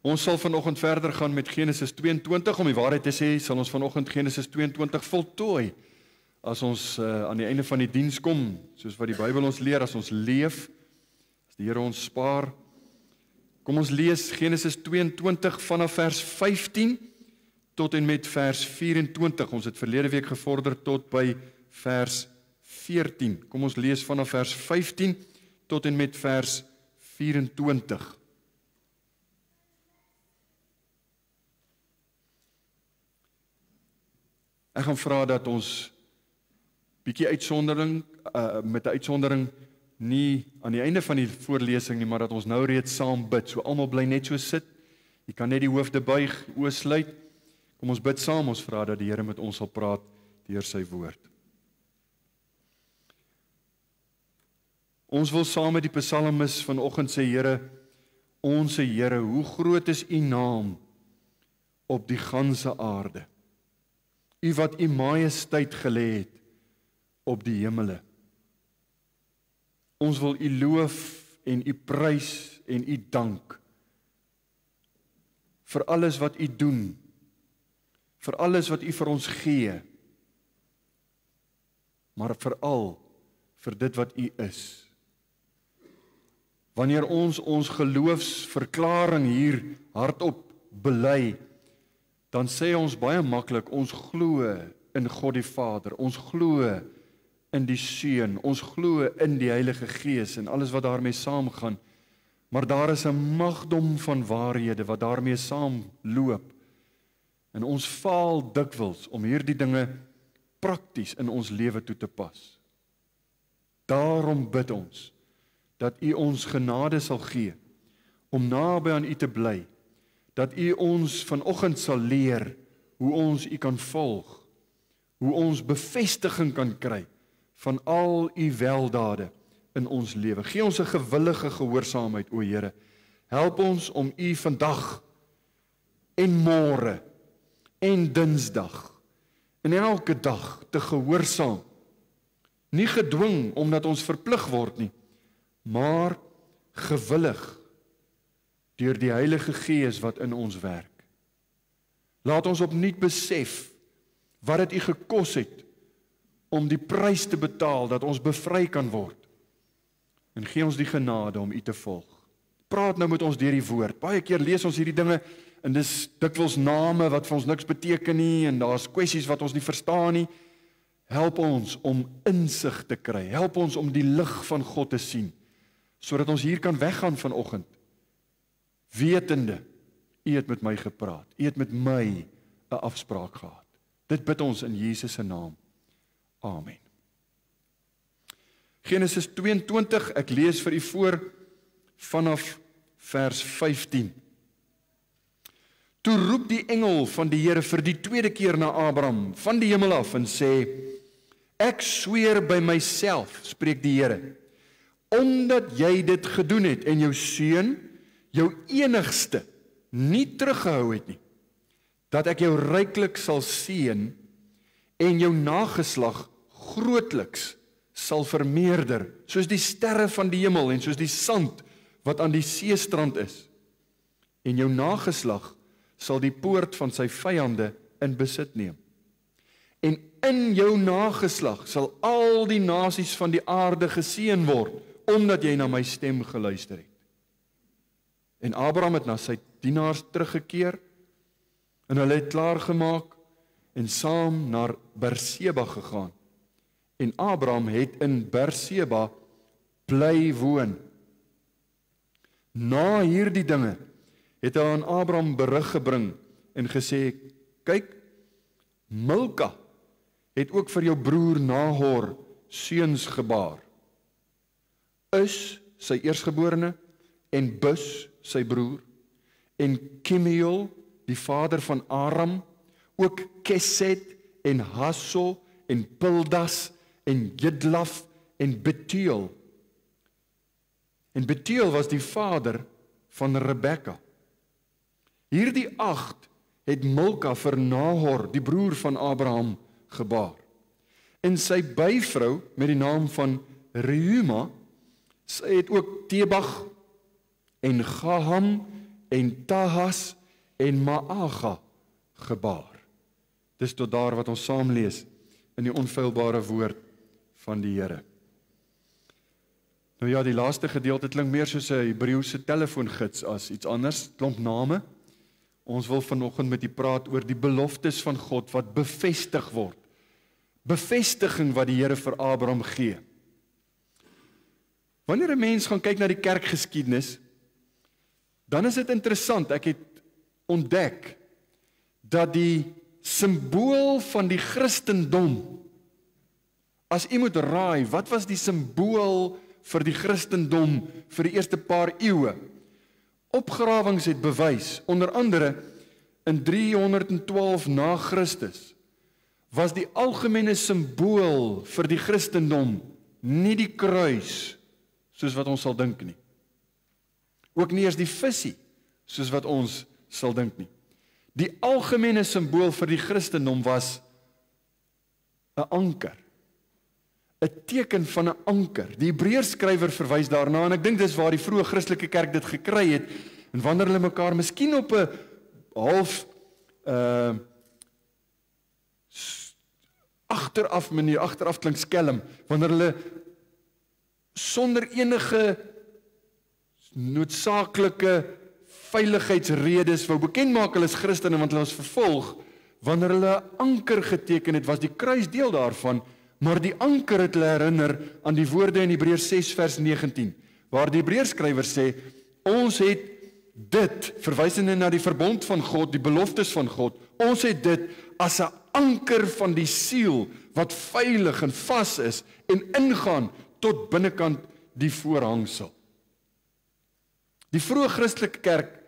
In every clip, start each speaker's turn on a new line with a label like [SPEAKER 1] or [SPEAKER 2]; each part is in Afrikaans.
[SPEAKER 1] Ons sal vanoggend verder gaan met Genesis 22, om die waarheid te sê, sal ons vanoggend Genesis 22 voltooi. As ons aan die einde van die diens kom, soos wat die Bybel ons leer, as ons leef, as die Here ons spaar. Kom ons lees Genesis 22 vanaf vers 15 tot en met vers 24. Ons het verlede week gevorder tot by vers 14. Kom ons lees vanaf vers 15 tot en met vers 24. Ek gaan vra dat ons bietjie uitsondering, met 'n uitsondering, nie aan die einde van die voorlesing nie, maar dat ons nou reeds saam bid. So almal bly net so sit. Jy kan net die hoofde buig, oë sluit. Kom ons bid saam, ons vra dat die Here met ons sal praat deur sy woord. Ons wil saam met die psalmis vanoggend sê, Here, onse Here, hoe groot is U naam op die ganse aarde. U wat U majesteit gelê het op die hemele. Ons wil U loof en U prys en U dank vir alles wat U doen, vir alles wat U vir ons gee, maar veral vir dit wat U is. Wanneer ons geloofsverklaring hier hardop bely, dan sê ons baie maklik, ons glo in God die Vader, ons glo in die Seun, ons glo in die Heilige Gees en alles wat daarmee saamgaan, maar daar is 'n magdom van waarhede wat daarmee saamloop, en ons faal dikwels om hierdie dinge prakties in ons lewe toe te pas. Daarom bid ons, dat U ons genade sal gee, om naby aan U te bly, dat U ons vanoggend sal leer, hoe ons U kan volg, hoe ons bevestiging kan kry, van al U weldade in ons lewe. Gee ons 'n gewillige gehoorsaamheid, o Here. Help ons om U vandag, en môre, en Dinsdag, en elke dag te gehoorsaam. Nie gedwing, omdat ons verplig word nie, maar gewillig, deur die Heilige Gees wat in ons werk. Laat ons opnuut besef, wat het U gekos het, om die prys te betaal, dat ons bevry kan word. En gee ons die genade om U te volg. Praat nou met ons deur die woord. Baie keer lees ons hierdie dinge, en dis dikwels name wat vir ons niks beteken nie, en daar's kwessies wat ons nie verstaan nie. Help ons om insig te kry. Help ons om die lig van God te sien, sodat ons hier kan weggaan vanoggend, wetende, U het met my gepraat. U het met my 'n afspraak gehad. Dit bid ons in Jesus se naam. Amen. Genesis 22, ek lees vir u voor vanaf vers 15. Toe roep die engel van die Here vir die tweede keer na Abraham van die hemel af en sê, ek sweer by myself, spreek die Here, omdat jy dit gedoen het en jou seun, jou enigste, nie teruggehou het nie, dat ek jou ryklik sal seën en jou nageslag grootliks sal vermeerder, soos die sterre van die hemel en soos die sand wat aan die seestrand is. En jou nageslag sal die poort van sy vyande in besit neem. En in jou nageslag sal al die nasies van die aarde geseën word, omdat jy na my stem geluister het. En Abraham het na sy dienaars teruggekeer, en hulle het klaargemaak, en saam na Berseba gegaan. En Abraham het in Berseba bly woon. Na hierdie dinge het hy aan Abraham berig gebring en gesê, kyk, Milka het ook vir jou broer Nahor seuns gebaar. Is sy eersgeborene en Bus sy broer en Kimeel die vader van Aram, ook Keset en Hasso en Pildas en Jidlaf en Bethuel. En Bethuel was die vader van Rebekka. Hierdie 8 het Milka vir Nahor, die broer van Abraham, gebaar. En sy byvrou met die naam van Reuma, sy het ook Tebag en Gaham en Tahas en Maaga gebaar. Dis tot daar wat ons saam lees in die onfeilbare woord van die Here. Nou ja, die laaste gedeelte klink meer soos 'n Hebreëse telefoongids as iets anders, klomp name. Ons wil vanoggend met u praat oor die beloftes van God wat bevestig word. Bevestiging wat die Here vir Abraham gee. Wanneer 'n mens gaan kyk na die kerkgeskiedenis, dan is dit interessant. Ek het ontdek dat die simbool van die Christendom, as u moet raai, wat was die simbool vir die Christendom vir die eerste paar eeue? Opgrawings het bewys, onder andere in 312 na Christus, was die algemene simbool vir die Christendom nie die kruis, soos wat ons sal dink nie. Ook nie eers die visie, soos wat ons sal dink nie. Die algemene simbool vir die Christendom was 'n anker. 'n teken van 'n anker. Die Hebreërskrywer verwys daarna, en ek dink dis waar die vroeë Christelike kerk dit gekry het, en wanneer hulle mekaar miskien op 'n half agteraf klink skelm, wanneer hulle sonder enige noodsaaklike veiligheidsredes wou bekend maak hulle is Christene, want hulle is vervolg, wanneer hulle 'n anker geteken het, was die kruis deel daarvan, maar die anker het hulle herinner aan die woorde in Hebreërs 6 vers 19, waar die Hebreërskrywer sê, ons het dit, verwysende na die verbond van God, die beloftes van God, ons het dit as 'n anker van die siel, wat veilig en vas is, en ingaan tot binnekant die voorhangsel. Die vroeë Christelike kerk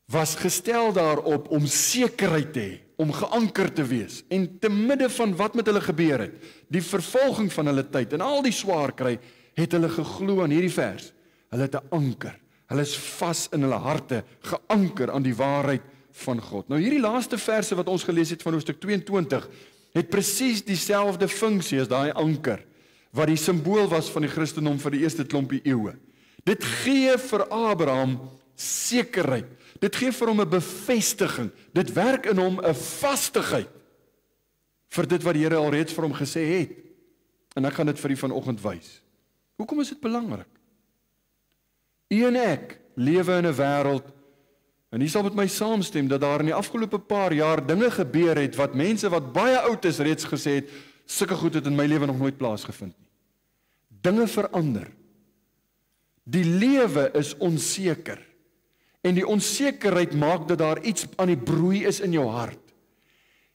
[SPEAKER 1] was gestel daarop om sekerheid te hê, om geanker te wees, en te midde van wat met hulle gebeur het, die vervolging van hulle tyd, en al die swaar kry, het hulle geglo aan hierdie vers. Hulle het 'n anker, hulle is vas in hulle harte, geanker aan die waarheid van God. Nou hierdie laaste verse wat ons gelees het van hoofstuk 22, het presies dieselfde funksie as daai anker, wat die simbool was van die Christendom vir die eerste klompie eeue. Dit gee vir Abraham sekerheid. Dit gee vir hom 'n bevestiging. Dit werk in hom 'n vastigheid vir dit wat die Here alreeds vir hom gesê het. En ek gaan dit vir u vanoggend wys. Hoekom is dit belangrik? U en ek lewe in 'n wêreld, en u sal met my saamstem, dat daar in die afgelope paar jaar dinge gebeur het, wat mense wat baie oud is reeds gesê het, sulke goed het in my lewe nog nooit plaasgevind nie. Dinge verander. Die lewe is onseker. En die onsekerheid maak dat daar iets aan die broei is in jou hart.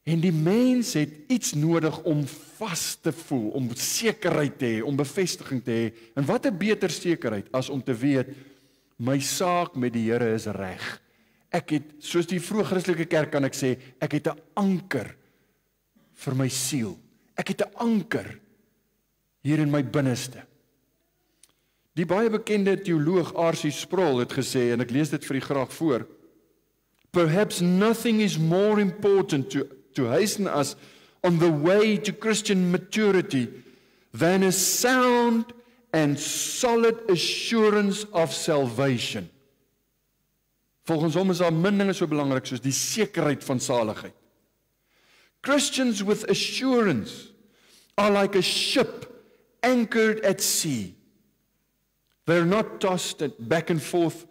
[SPEAKER 1] En die mens het iets nodig om vas te voel, om sekerheid te hê, om bevestiging te hê. En wat 'n beter sekerheid as om te weet, my saak met die Here is reg. Ek het, soos die vroeë Christelike kerk kan ek sê, ek het 'n anker vir my siel. Ek het 'n anker hier in my binneste. Die baie bekende teoloog R.C. Sproul het gesê, en ek lees dit vir u graag voor, perhaps nothing is more important to hasten us on the way to Christian maturity than a sound and solid assurance of salvation. Volgens hom is daar min dinge so belangrik soos die sekerheid van saligheid. Christians with assurance are like a ship anchored at sea. They're not tossed back and forth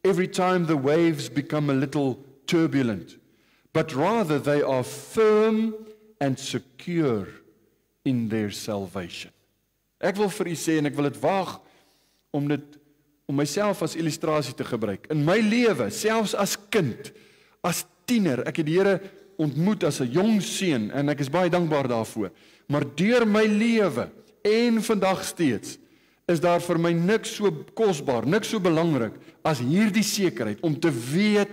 [SPEAKER 1] every time the waves become a little turbulent, but rather they are firm and secure in their salvation. Ek wil vir u sê, en ek wil dit waag om myself as illustrasie te gebruik. In my lewe, selfs as kind, as tiener, ek het die Here ontmoet as 'n jong seun, en ek is baie dankbaar daarvoor. Maar deur my lewe, en vandag steeds, is daar vir my niks so kosbaar, niks so belangrik, as hierdie sekerheid, om te weet,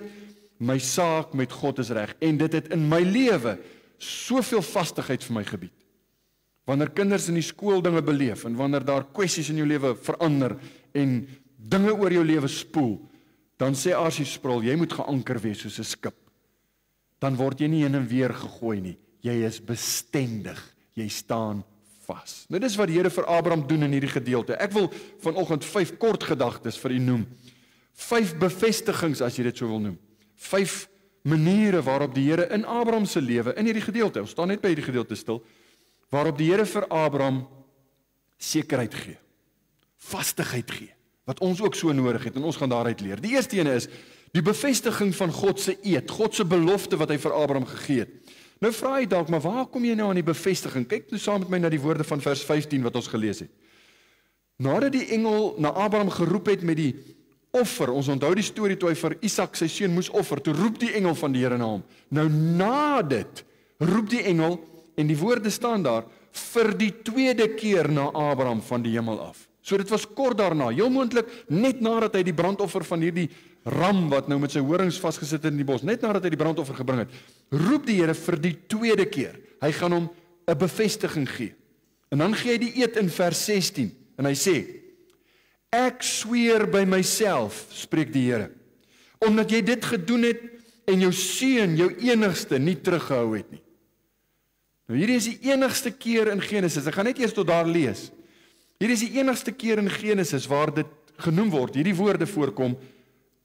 [SPEAKER 1] my saak met God is reg, en dit het in my lewe, soveel vastigheid vir my gebied. Wanneer kinders in die skool dinge beleef, en wanneer daar kwessies in jou lewe verander, en dinge oor jou lewe spoel, dan sê R.C. Sproul, jy moet geanker wees soos 'n skip. Dan word jy nie heen en weer gegooi nie, jy is bestendig, jy staan vas. Nou dis wat die Here vir Abraham doen in hierdie gedeelte. Ek wil vanoggend 5 kort gedagtes vir u noem, 5 bevestigings, as jy dit so wil noem. 5 maniere waarop die Here in Abraham se lewe, in hierdie gedeelte, ons staan net by hierdie gedeelte stil, waarop die Here vir Abraham sekerheid gee, vastigheid gee, wat ons ook so nodig het, en ons gaan daaruit leer. Die eerste ene is, die bevestiging van God se eed, God se belofte wat hy vir Abraham gegee het. Nou vra jy dalk, maar waar kom jy nou aan die bevestiging? Kyk nou saam met my na die woorde van vers 15 wat ons gelees het. Nadat die engel na Abraham geroep het met die offer, ons onthou die storie toe hy vir Isak sy seun moes offer, toe roep die engel van die Here na hom. Nou na dit, roep die engel, en die woorde staan daar, vir die tweede keer na Abraham van die hemel af. So dit was kort daarna, heel moontlik net nadat hy die brandoffer van hierdie ram, wat nou met sy horings vasgesit het in die bos, net nadat hy die brandoffer gebring het, roep die Here vir die tweede keer. Hy gaan hom 'n bevestiging gee. En dan gee hy die eed in vers 16, en hy sê, ek sweer by myself, spreek die Here, omdat jy dit gedoen het, en jou seun, jou enigste, nie teruggehou het nie. Nou hierdie is die enigste keer in Genesis, ek gaan net eers tot daar lees. Hierdie is die enigste keer in Genesis waar dit genoem word, hierdie woorde voorkom,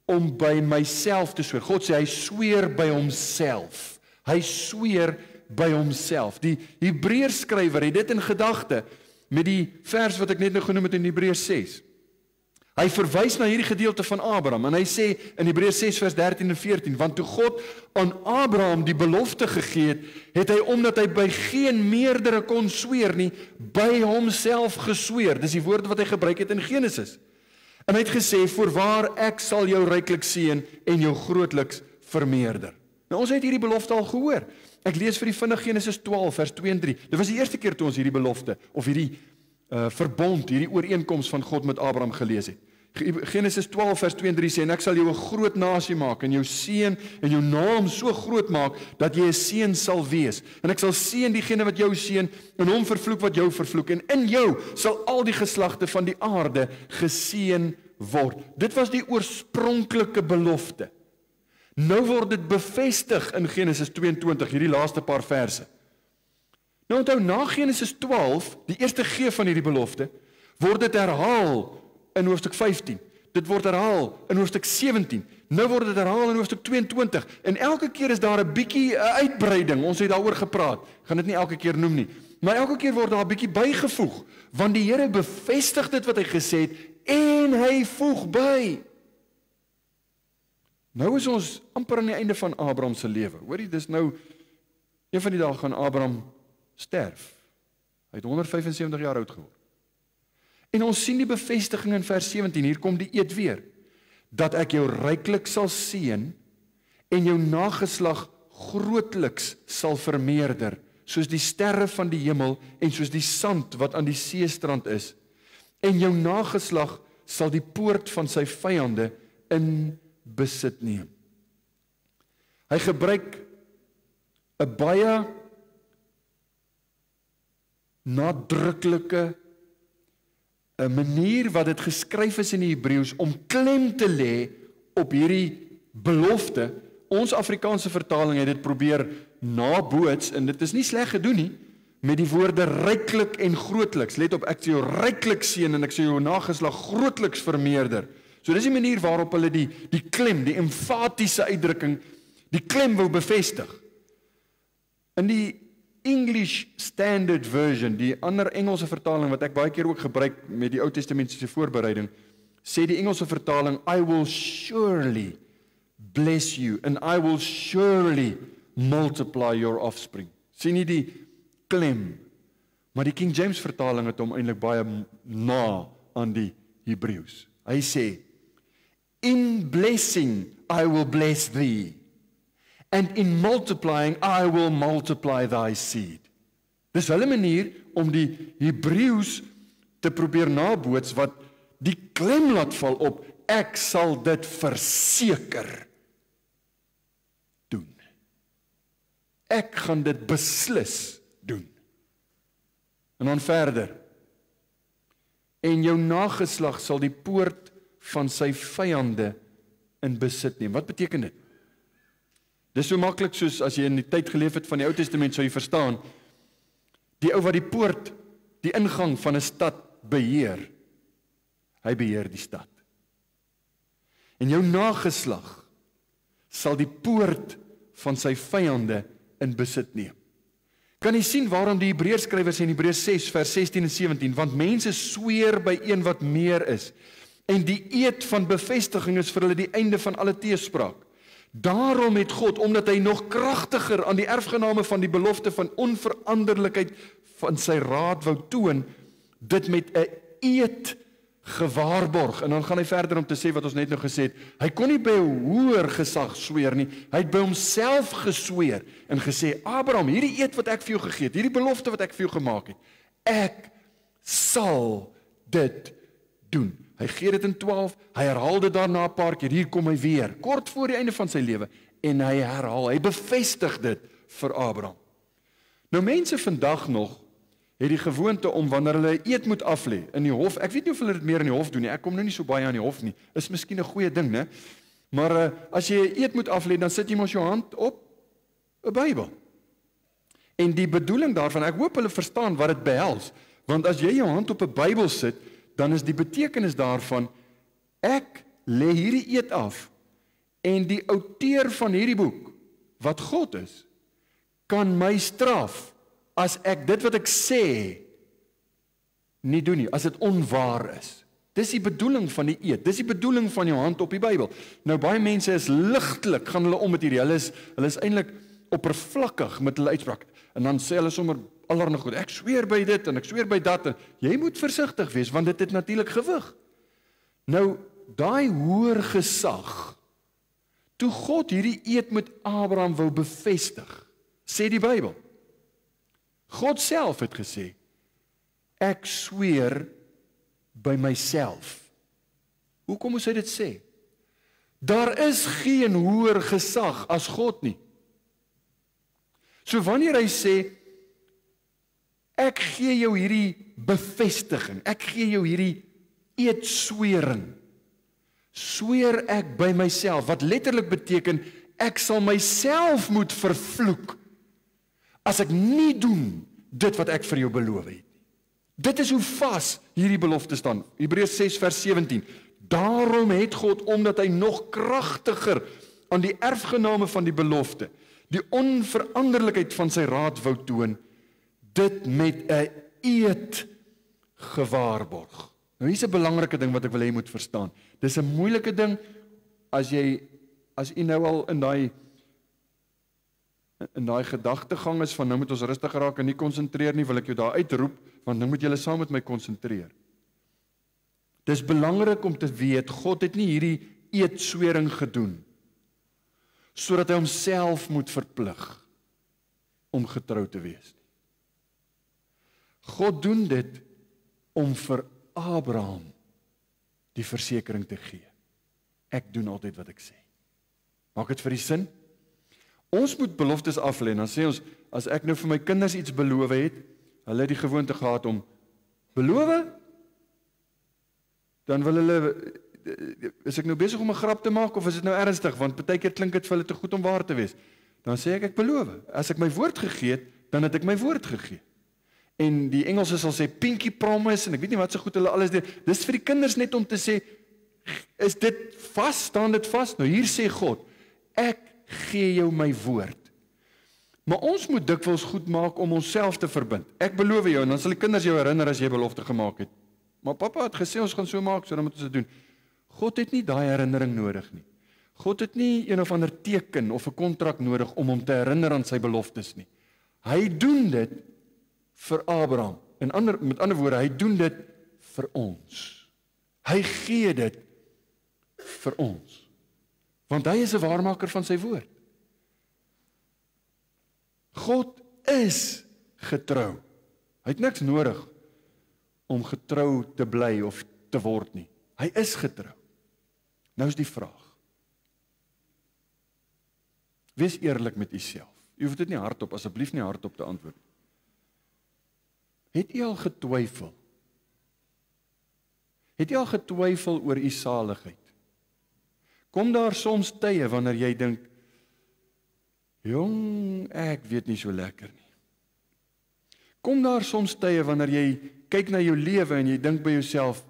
[SPEAKER 1] om by myself te sweer. God sê, hy sweer by homself. Hy sweer by homself. Die Hebreërs skrywer het dit in gedagte, met die vers wat ek net nou genoem het in Hebreërs 6. Hy verwys na hierdie gedeelte van Abraham, en hy sê in Hebreërs 6 vers 13 en 14, want toe God aan Abraham die belofte gegee het, het hy, omdat hy by geen meerdere kon sweer nie, by homself gesweer. Dis die woord wat hy gebruik het in Genesis. En hy het gesê, voorwaar ek sal jou ryklik seën en jou grootliks vermeerder. Nou ons het hierdie belofte al gehoor. Ek lees vir die vinnig Genesis 12 vers 2 en 3. Dit was die eerste keer toe ons hierdie belofte, of hierdie verbond, hierdie ooreenkoms van God met Abraham gelees het. Genesis 12 vers 2 en 3 sê, en ek sal jou 'n groot nasie maak, en jou seën en jou naam so groot maak, dat jy 'n seën sal wees. En ek sal seën diegene wat jou seën, en hom vervloek wat jou vervloek, en in jou sal al die geslagte van die aarde geseën word. Dit was die oorspronklike belofte. Nou word dit bevestig in Genesis 22, hierdie laaste paar verse. Nou onthou, na Genesis 12, die eerste gee van hierdie belofte, word dit herhaal in hoofstuk 15. Dit word herhaal in hoofstuk 17. Nou word dit herhaal in hoofstuk 22. En elke keer is daar 'n bietjie uitbreiding. Ons het daaroor gepraat. Ek gaan dit nie elke keer noem nie. Maar elke keer word daar 'n bietjie bygevoeg, want die Here bevestig dit wat hy gesê het, en hy voeg by. Nou is ons amper aan die einde van Abraham se lewe. Hoorie, dis nou, een van die dae gaan Abraham sterf. Hy het 175 jaar oud geword. En ons sien die bevestiging in vers 17, hier kom die eed weer, dat ek jou ryklik sal seën, en jou nageslag grootliks sal vermeerder, soos die sterre van die hemel, en soos die sand wat aan die seestrand is, en jou nageslag sal die poort van sy vyande in besit neem. Hy gebruik 'n baie nadruklike 'n manier wat dit geskryf is in die Hebreëus om klem te lê op hierdie belofte. Ons Afrikaanse vertaling het dit probeer naboots, en dit is nie sleg gedoen nie, met die woorde ryklik en grootliks. Let op, ek sal jou ryklik seën en ek sal jou nageslag grootliks vermeerder. So dis die manier waarop hulle die klem, die emfatiese uitdrukking, die klem wou bevestig. In die English Standard Version, die ander Engelse vertaling wat ek baie keer ook gebruik met die Ou Testamentiese voorbereiding, sê die Engelse vertaling, I will surely bless you and I will surely multiply your offspring. Sien nie die klem, maar die King James vertaling het hom eintlik baie na aan die Hebreëus. Hy sê, in blessing I will bless thee, and in multiplying I will multiply thy seed. Dis hulle manier om die Hebreëus te probeer naboots wat die klem laat val op, ek sal dit verseker doen. Ek gaan dit beslis doen. En dan verder, en jou nageslag sal die poort van sy vyande in besit neem. Wat beteken dit? Dis so maklik soos as jy in die tyd geleef het van die Ou Testament, sou jy verstaan, die ou wat die poort, die ingang van 'n stad beheer, hy beheer die stad. en jou nageslag sal die poort van sy vyande in besit neem. Kan jy sien waarom die Hebreërskrywer sê in Hebreërs 6 vers 16 en 17, want mense sweer by een wat meer is, en die eed van bevestiging is vir hulle die einde van alle teespraak. Daarom het God, omdat hy nog kragtiger aan die erfgename van die belofte van onveranderlikheid van sy raad wou toon, dit met 'n eed gewaarborg. En dan gaan hy verder om te sê wat ons net nou gesê het. Hy kon nie by 'n hoër gesag sweer nie. Hy het by homself gesweer en gesê, Abraham, hierdie eed wat ek vir jou gegee het, hierdie belofte wat ek vir jou gemaak het, ek sal dit doen. Hy gee dit in 12, hy herhaal dit daarna 'n paar keer, hier kom hy weer, kort voor die einde van sy lewe, en hy herhaal, hy bevestig dit vir Abraham. Nou mense vandag nog, het die gewoonte om wanneer hulle eed moet aflê in die hof, ek weet nie of hulle dit meer in die hof doen nie, ek kom nou nie so baie aan die hof nie, is miskien 'n goeie ding, né? Maar as jy eed moet aflê, dan sit jy mos jou hand op 'n Bybel. En die bedoeling daarvan, ek hoop hulle verstaan wat dit behels, want as jy jou hand op 'n Bybel sit, dan is die betekenis daarvan, ek lê hierdie eed af, en die outeur van hierdie boek, wat God is, kan my straf, as ek dit wat ek sê, nie doen nie, as dit onwaar is. Dis die bedoeling van die eed, dis die bedoeling van jou hand op die Bybel. Nou baie mense is ligtelik, gaan hulle om met hierdie, hulle is eintlik oppervlakkig met hulle uitspraak, en dan sê hulle sommer allerhande goed, ek sweer by dit, en ek sweer by dat, en jy moet versigtig wees, want dit het natuurlik gewig. Nou, daai hoër gesag, toe God hierdie eed met Abraham wou bevestig, sê die Bybel, God self het gesê, ek sweer by myself. Hoekom moes hy dit sê? Daar is geen hoër gesag as God nie. So wanneer hy sê, ek gee jou hierdie bevestiging, ek gee jou hierdie eedswering, sweer ek by myself, wat letterlik beteken, ek sal myself moet vervloek, as ek nie doen dit wat ek vir jou beloof het nie. Dit is hoe vas hierdie belofte staan. Hebreërs 6 vers 17. Daarom het God, omdat hy nog kragtiger aan die erfgename van die belofte, die onveranderlikheid van sy raad wou toon, dit met 'n eed gewaarborg. Nou hier's 'n belangrike ding wat ek wil hê jy moet verstaan. Dis 'n moeilike ding as jy nou al in daai gedagtegang is van nou moet ons rustig raak en nie konsentreer nie, wil ek jou daar uitroep, want nou moet julle saam met my konsentreer. Dis belangrik om te weet, God het nie hierdie eedswering gedoen, sodat hy homself moet verplig om getrou te wees. God doen dit om vir Abraham die versekering te gee. Ek doen altyd wat ek sê. Maak dit vir die sin? Ons moet beloftes aflê, en dan sê ons, as ek nou vir my kinders iets beloof het, hulle het die gewoonte gehad om beloof, dan wil hulle, is ek nou besig om 'n grap te maak, of is dit nou ernstig, want partykeer klink dit vir hulle te goed om waar te wees. Dan sê ek beloof, as ek my woord gegee het, dan het ek my woord gegee. En die Engelse sal sê pinky promise, en ek weet nie wat so goed hulle alles doen. Dis vir die kinders net om te sê, is dit vas, staan dit vas? Nou hier sê God, ek gee jou my woord. Maar ons moet dikwels goed maak om onsself te verbind. Ek beloof jou, en dan sal die kinders jou herinner as jy belofte gemaak het. Maar pappa het gesê ons gaan so maak, so dan moet ons dit doen. God het nie daai herinnering nodig nie. God het nie een of ander teken of 'n kontrak nodig om hom te herinner aan sy beloftes nie. Hy doen dit vir Abraham. Met ander woorde, hy doen dit vir ons. Hy gee dit vir ons. Want hy is 'n waarmaker van sy woord. God is getrou. Hy het niks nodig om getrou te bly of te word nie. Hy is getrou. Nou is die vraag. Wees eerlik met uself. U hoef dit nie hardop, asseblief nie hardop te antwoord. Het u al getwyfel? Het u al getwyfel oor u saligheid? Kom daar soms tye wanneer jy dink, jong, ek weet nie so lekker nie. Kom daar soms tye wanneer jy kyk na jou lewe en jy dink by jouself,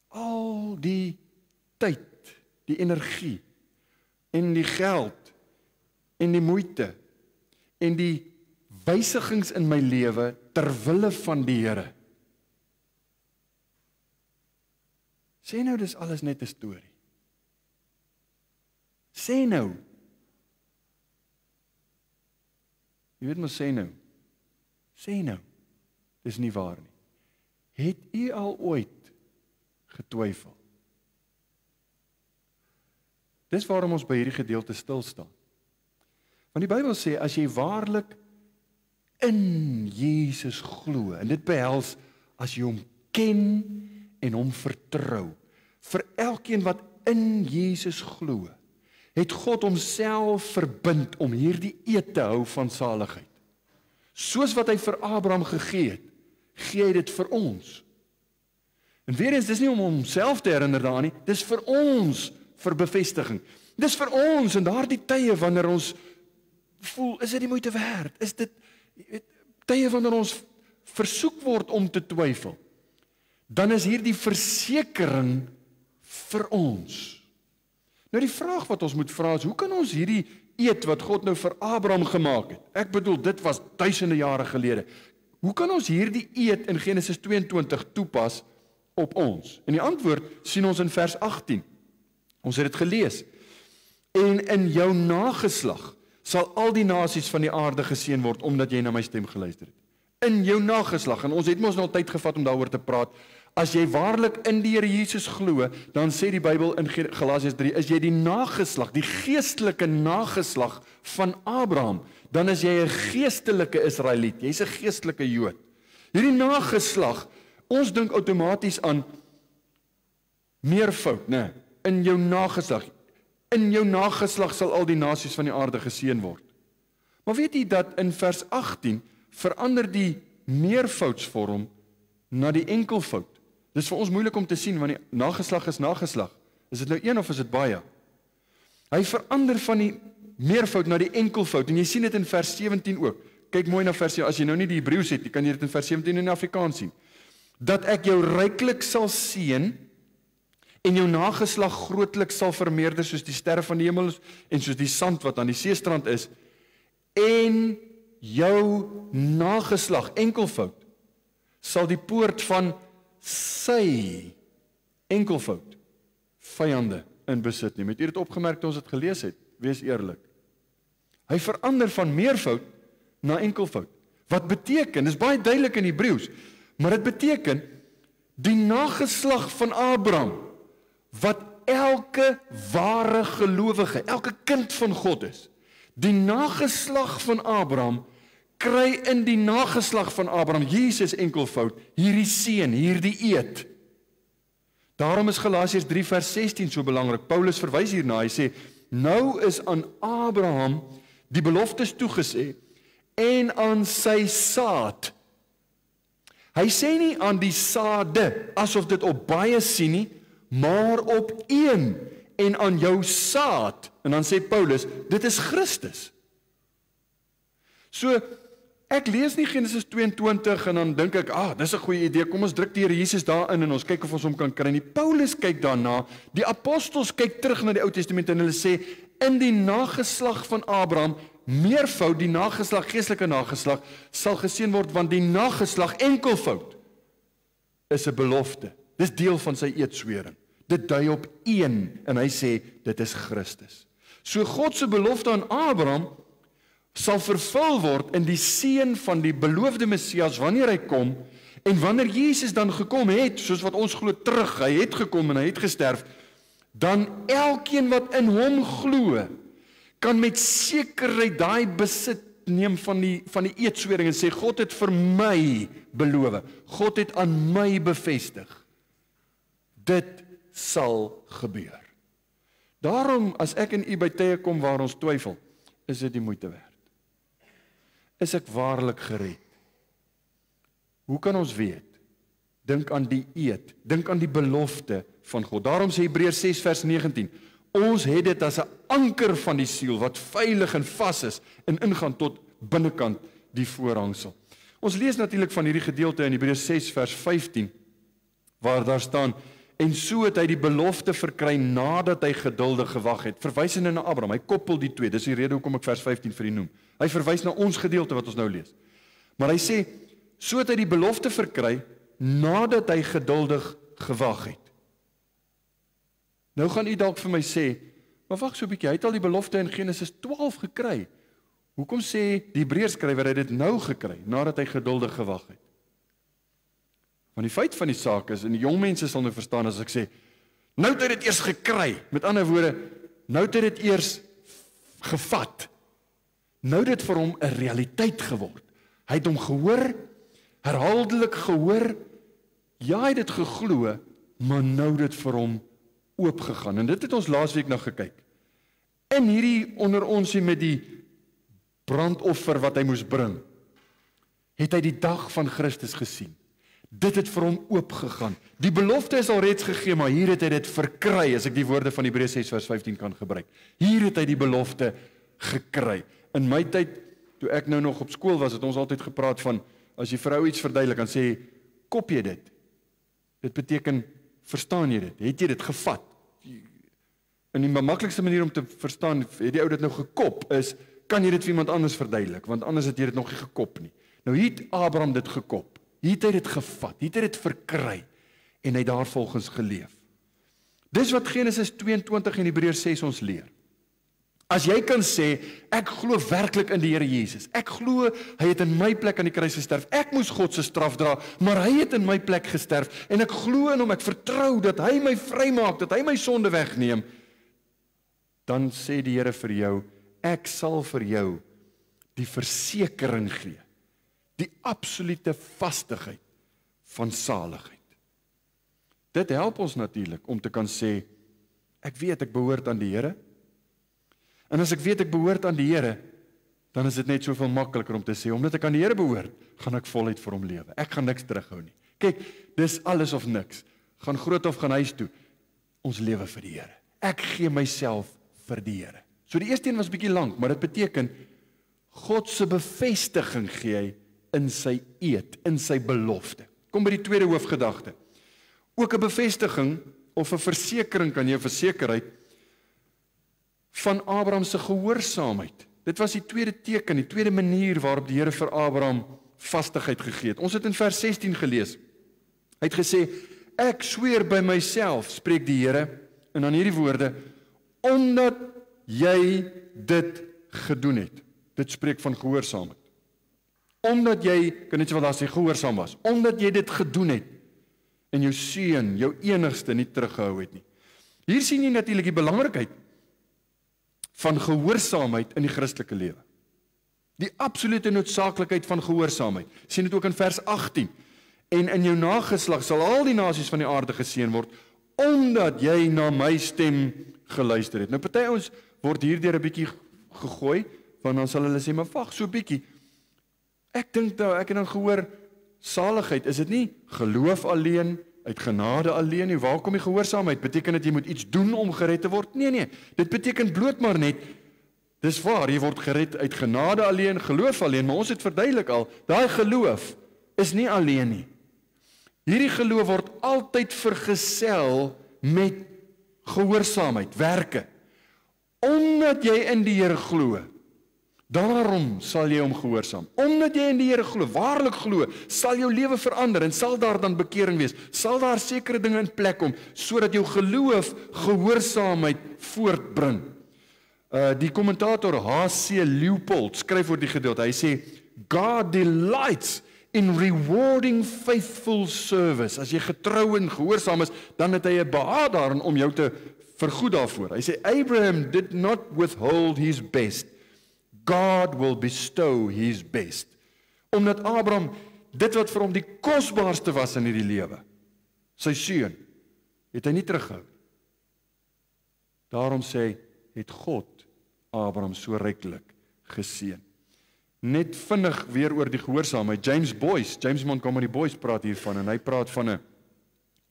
[SPEAKER 1] al die tyd die energie, en die geld, en die moeite, en die wysigings in my lewe ter wille van die Here. Sê nou, dis alles net 'n storie. Sê nou. Jy weet maar sê nou. Sê nou. Dis nie waar nie. Het u al ooit getwyfel? Dis waarom ons by hierdie gedeelte stil staan. Want die Bybel sê, as jy waarlik in Jesus glo, en dit behels as jy hom ken en hom vertrou, vir elkeen wat in Jesus glo, het God homself verbind om hierdie eed te hou van saligheid. Soos wat hy vir Abraham gegee het, gee hy dit vir ons. En weer eens, dis nie om homself te herinner daaraan nie, dis vir ons, vir bevestiging. Dis vir ons in daardie tye wanneer ons voel, is dit die moeite werd? Is dit tye wanneer ons versoek word om te twyfel? Dan is hierdie versekering vir ons. Nou die vraag wat ons moet vra is, hoe kan ons hierdie eed wat God nou vir Abraham gemaak het, ek bedoel, dit was duisende jare gelede, hoe kan ons hierdie eed in Genesis 22 toepas op ons? En die antwoord sien ons in vers 18. Ons het dit gelees. En in jou nageslag sal al die nasies van die aarde geseën word, omdat jy na my stem geluister het. In jou nageslag, en ons het mos nou tyd gevat om daaroor te praat, as jy waarlik in die Here Jesus glo, dan sê die Bybel in Galasiërs 3, is jy die nageslag, die geestelike nageslag van Abraham, dan is jy 'n geestelike Israeliet, jy's 'n geestelike Jood. Hierdie nageslag, ons dink outomaties aan meervoud, né? In jou nageslag. In jou nageslag sal al die nasies van die aarde geseën word. Maar weet jy dat in vers 18 verander die meervoudsvorm na die enkelvoud? Dis vir ons moeilik om te sien, want die nageslag is nageslag. Is dit nou een of is dit baie? Hy verander van die meervoud na die enkelvoud, en jy sien dit in vers 17 ook. Kyk mooi na vers 17, as jy nou nie die Hebreëus het, kan jy dit in vers 17 in Afrikaans sien. Dat ek jou ryklik sal seën, en jou nageslag grootlik sal vermeerder soos die sterre van die hemel en soos die sand wat aan die seestrand is, en jou nageslag, enkelvoud, sal die poort van sy enkelvoud vyande in besit neem. Het jy dit opgemerk toe ons dit gelees het? Wees eerlik. Hy verander van meervoud na enkelvoud. Wat beteken, dis baie duidelik in Hebreëus, maar dit beteken die nageslag van Abraham, wat elke ware gelowige, elke kind van God is. Die nageslag van Abraham kry in die nageslag van Abraham, Jesus enkelvoud, hierdie seën, hierdie eed. Daarom is Galasiërs 3 vers 16 so belangrik. Paulus verwys hierna, hy sê, nou is aan Abraham die beloftes toegesê, en aan sy saad. Hy sê nie aan die saade, asof dit op baie sien nie, maar op een, en aan jou saad, en dan sê Paulus, dit is Christus. So, ek lees nie Genesis 22 en dan dink ek, dis 'n goeie idee, kom ons druk die Here Jesus daarin en ons kyk of ons hom kan kry nie. Paulus kyk daarna, die apostels kyk terug na die Ou Testament en hulle sê, in die nageslag van Abraham, meervoud, die nageslag, geestelike nageslag, sal geseën word, want die nageslag enkelvoud is 'n belofte. Dis deel van sy eedswering. Dit dui op een, en hy sê, dit is Christus. So God se belofte aan Abraham sal vervul word in die seën van die beloofde Messias wanneer hy kom, en wanneer Jesus dan gekom het, soos wat ons glo terug, hy het gekom en hy het gesterf, dan elkeen wat in hom glo, kan met sekerheid daai besit neem van die eedswering en sê, God het vir my beloof, God het aan my bevestig. Dit sal gebeur. Daarom, as ek en u by tye kom waar ons twyfel, is dit die moeite werd. Is ek waarlik gered? Hoe kan ons weet? Dink aan die eed, dink aan die belofte van God. Daarom sê Hebreërs 6 vers 19, ons het dit as 'n anker van die siel, wat veilig en vas is, en ingaan tot binnekant die voorhangsel. Ons lees natuurlik van hierdie gedeelte in Hebreërs 6 vers 15, waar daar staan, en so het hy die belofte verkry nadat hy geduldig gewag het. Verwysende na Abraham, hy koppel die twee, dis die rede hoekom ek vers 15 vir u noem. Hy verwys na ons gedeelte wat ons nou lees. Maar hy sê, so het hy die belofte verkry nadat hy geduldig gewag het. Nou gaan u dalk vir my sê, maar wag so 'n bietjie, hy het al die belofte in Genesis 12 gekry. Hoekom sê die Hebreërskrywer hy het dit nou gekry, nadat hy geduldig gewag het? Want die feit van die saak is, en die jong mense sal nou verstaan as ek sê, nou het hy dit eers gekry, met ander woorde, nou het hy dit eers gevat, nou het dit vir hom 'n realiteit geword. Hy het hom gehoor, herhaaldelik gehoor, ja, hy het dit geglo, maar nou het dit vir hom oopgegaan, en dit het ons laasweek na gekyk. In hierdie onder ons met die brandoffer wat hy moes bring, het hy die dag van Christus gesien. Dit het vir hom oopgegaan. Die belofte is al reeds gegee, maar hier het hy dit verkry, as ek die woorde van Hebreë 6 vers 15 kan gebruik. Hier het hy die belofte gekry. In my tyd, toe ek nou nog op skool was, het ons altyd gepraat van, as jy vrou iets verduidelik, dan sê, kop jy dit? Dit beteken, verstaan jy dit? Het jy dit gevat? En die maklikste manier om te verstaan, het die ou dit nou gekop, is, kan jy dit vir iemand anders verduidelik, want anders het jy dit nog nie gekop nie. Nou hier het Abraham dit gekop, hier het hy dit gevat, hier het hy dit verkry, en hy daarvolgens geleef. Dis wat Genesis 22 en Hebreërs 6 ons leer. As jy kan sê, ek glo werklik in die Here Jesus, ek glo, hy het in my plek aan die kruis gesterf, ek moes God se straf dra, maar hy het in my plek gesterf, en ek glo in hom, ek vertrou dat hy my vrymaak, dat hy my sonde wegneem, dan sê die Here vir jou, ek sal vir jou die versekering gee, die absolute vastigheid van saligheid. Dit help ons natuurlik om te kan sê, ek weet ek behoort aan die Here, en as ek weet ek behoort aan die Here, dan is dit net soveel makliker om te sê, omdat ek aan die Here behoort, gaan ek voluit vir hom lewe. Ek gaan niks terughou nie. Kyk, dis alles of niks. Gaan groot of gaan huis toe, ons lewe vir die Here. Ek gee myself vir die Here. So die eerste een was bietjie lank, maar dit beteken, God se bevestiging gee hy in sy eed, in sy belofte. Kom by die tweede hoofgedagte. Ook 'n bevestiging, of 'n versekering kan jy, 'n versekerheid, van Abraham se gehoorsaamheid. Dit was die tweede teken, die tweede manier waarop die Here vir Abraham vastigheid gegee het. Ons het in vers 16 gelees. Hy het gesê, ek sweer by myself, spreek die Here, en dan hierdie woorde, omdat jy dit gedoen het. Dit spreek van gehoorsaamheid. Omdat jy, kan net so wat daar sê, gehoorsaam was, omdat jy dit gedoen het, en jou seun, jou enigste nie teruggehou het nie. Hier sien jy natuurlik die belangrikheid van gehoorsaamheid in die Christelike lewe. Die absolute noodsaaklikheid van gehoorsaamheid. Sien dit ook in vers 18. En in jou nageslag sal al die nasies van die aarde geseën word, omdat jy na my stem geluister het. Nou party ons word hierdeur 'n bietjie gegooi, want dan sal hulle sê, maar wag so 'n bietjie. Ek dink nou, ek het dan gehoor, saligheid, is dit nie geloof alleen, uit genade alleen nie? Waar kom die gehoorsaamheid? Beteken dit jy moet iets doen om gered te word? Nee, dit beteken bloot maar net, dis waar, jy word gered uit genade alleen, geloof alleen, maar ons het verduidelik al, daai geloof is nie alleen nie. Hierdie geloof word altyd vergesel met gehoorsaamheid, werke. Omdat jy in die Here glo, daarom sal jy hom gehoorsaam. Omdat jy in die Here glo, waarlik glo, sal jou lewe verander en sal daar dan bekering wees. Sal daar sekere dinge in plek kom, sodat jou geloof gehoorsaamheid voortbring. Die kommentator H.C. Leupold skryf oor die gedeelte. Hy sê, God delights in rewarding faithful service. As jy getrou en gehoorsaam is, dan het hy 'n behaag daarin om jou te vergoed daarvoor. Hy sê, Abraham did not withhold his best. God will bestow his best. Omdat Abraham, dit wat vir hom die kosbaarste was in hierdie lewe, sy seun, het hy nie teruggehou. Daarom sê hy, het God Abraham so ryklik geseën. Net vinnig weer oor die gehoorsaamheid. James Montgomery Boyce praat hiervan, en hy praat van 'n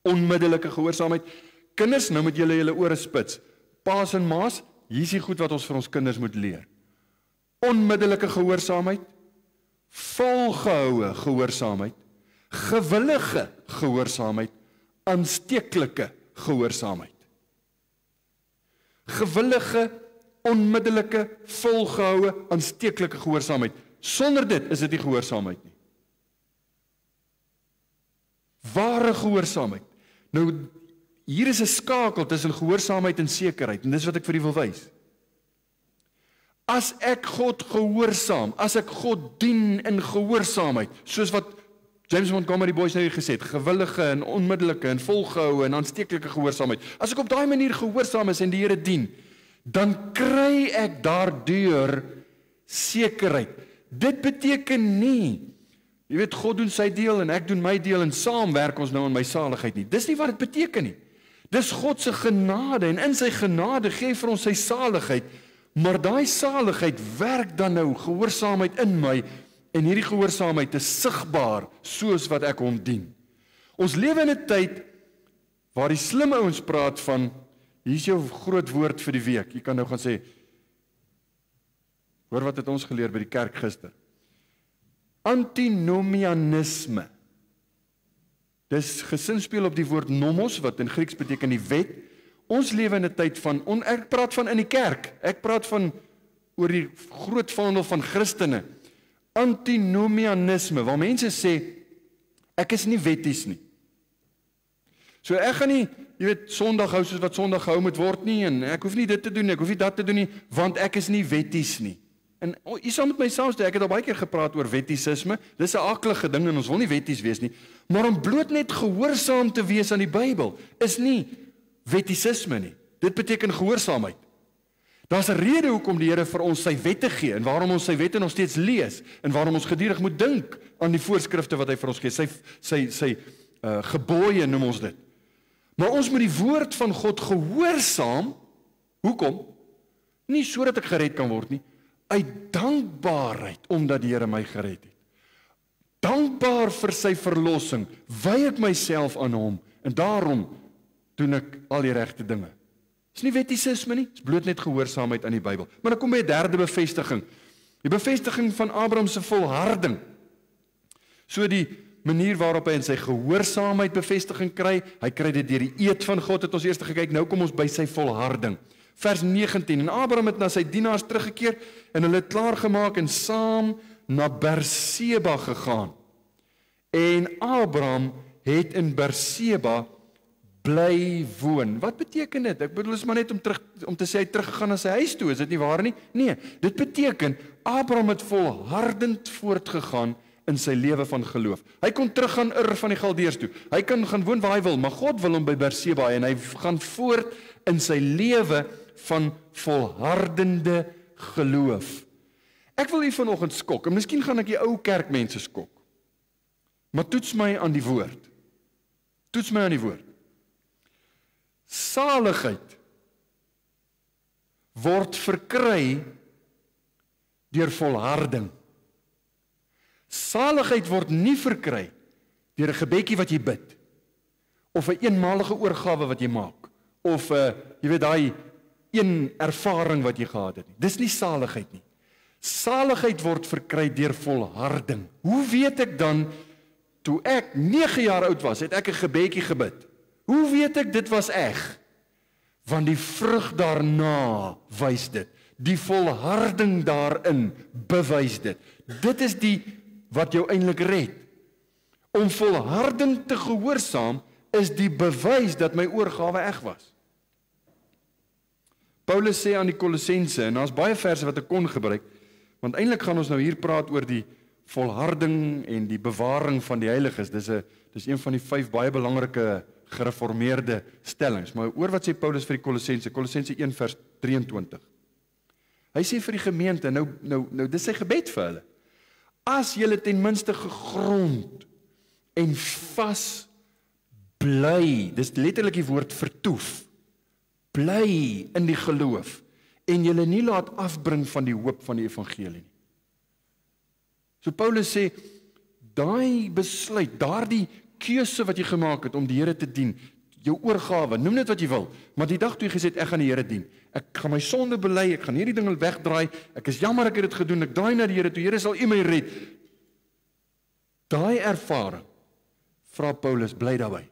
[SPEAKER 1] onmiddellike gehoorsaamheid. Kinders, nou moet julle julle ore spits. Paas en maas, hier is die goed wat ons vir ons kinders moet leer. Onmiddellike gehoorsaamheid, volgehoue gehoorsaamheid, gewillige gehoorsaamheid, aansteeklike gehoorsaamheid. Gewillige, onmiddellike, volgehoue, aansteeklike gehoorsaamheid. Sonder dit is dit nie gehoorsaamheid nie. Ware gehoorsaamheid. Nou, hier is 'n skakel tussen gehoorsaamheid en sekerheid, en dis wat ek vir u wil wys. As ek God gehoorsaam, as ek God dien in gehoorsaamheid, soos wat James Montgomery Boyce nou hier gesê het, gewillige en onmiddellike en volgehoue en aansteeklike gehoorsaamheid. As ek op daai manier gehoorsaam is en die Here dien, dan kry ek daardeur sekerheid. Dit beteken nie, jy weet, God doen sy deel en ek doen my deel en saam werk ons nou aan my saligheid nie. Dis nie wat dit beteken nie. Dis God se genade en in sy genade gee vir ons sy saligheid, maar daai saligheid werk dan nou gehoorsaamheid in my en hierdie gehoorsaamheid is sigbaar soos wat ek hom dien. Ons lewe in 'n tyd waar die slim ouens praat van, hier is jou groot woord vir die week. Jy kan nou gaan sê, hoor wat het ons geleer by die kerk gister. Antinomianisme. Dis gesinspeel op die woord nomos, wat in Grieks beteken die wet. Ons lewe in 'n tyd van, ek praat van in die kerk, ek praat van oor die groot vaandel van Christene. Antinomianisme, waar mense sê, ek is nie wetties nie. So ek gaan nie, jy weet, Sondag hou soos wat Sondag gehou moet word nie, en ek hoef nie dit te doen, ek hoef nie dat te doen nie, want ek is nie wetties nie. En jy sal met my saamstem, ek het al baie keer gepraat oor wettisisme, dis 'n aaklige ding en ons wil nie wetties wees nie, maar om bloot net gehoorsaam te wees aan die Bybel, is nie wettisisme nie. Dit beteken gehoorsaamheid. Daar's 'n rede hoekom die Here vir ons sy wette gee, en waarom ons sy wette nog steeds lees, en waarom ons gedurig moet dink aan die voorskrifte wat hy vir ons gee, sy gebooie noem ons dit. Maar ons moet die woord van God gehoorsaam, hoekom? Nie sodat ek gered kan word nie, uit dankbaarheid, omdat die Here my gered het. Dankbaar vir sy verlossing, wy ek myself aan hom, en daarom doen ek al die regte dinge. Dis nie wettisisme nie, dis bloot net gehoorsaamheid aan die Bybel. Maar dan kom by 'n derde bevestiging. Die bevestiging van Abraham se volharding. So die manier waarop hy in sy gehoorsaamheid bevestiging kry, hy kry dit deur die eed van God, het ons eers gekyk, nou kom ons by sy volharding. Vers 19, en Abraham het na sy dienaars teruggekeer, en hulle het klaargemaak en saam na Berseba gegaan. En Abraham het in Berseba bly woon. Wat beteken dit? Ek bedoel, is maar net om te sê hy teruggegaan na sy huis toe, is dit nie waar nie? Nee, dit beteken, Abraham het volhardend voortgegaan in sy lewe van geloof. Hy kon teruggaan Ur van die Galdeërs toe. Hy kan gaan woon waar hy wil, maar God wil hom by Berseba hê, en hy gaan voort in sy lewe van volhardende geloof. Ek wil u vanoggend skok, en miskien gaan ek die ou kerkmense skok, maar toets my aan die woord. Toets my aan die woord. Saligheid word verkry deur volharding. Saligheid word nie verkry deur 'n gebedjie wat jy bid, of 'n eenmalige oorgawe wat jy maak, of jy weet daai een ervaring wat jy gehad het nie. Dis nie saligheid nie. Saligheid word verkry deur volharding. Hoe weet ek dan, toe ek 9 jaar oud was, het ek 'n gebedjie gebid? Hoe weet ek dit was eg? Want die vrug daarna wys dit. Die volharding daarin bewys dit. Dit is die wat jou eintlik red. Om volharding te gehoorsaam is die bewys dat my oorgawe eg was. Paulus sê aan die Kolossense, en daar's baie verse wat ek kon gebruik, want eintlik gaan ons nou hier praat oor die volharding en die bewaring van die heiliges. Dis een van die 5 baie belangrike gereformeerde stellings. Maar hoor wat sê Paulus vir die Kolossense, Kolossense 1 vers 23. Hy sê vir die gemeente, nou dis sy gebed vir hulle. As julle ten minste gegrond en vas bly, dis letterlik die woord vertoef, bly in die geloof, en julle nie laat afbring van die hoop van die evangelie nie. So Paulus sê, daai besluit, daardie keuse wat jy gemaak het om die Here te dien, jou oorgawe, noem dit wat jy wil, maar die dag toe jy gesê het, ek gaan die Here dien, ek gaan my sonde bely, ek gaan hierdie dinge wegdraai, ek is jammer ek het dit gedoen, ek draai na die Here toe, Here sal U my red. Daai ervaring, vra Paulus, bly daarby.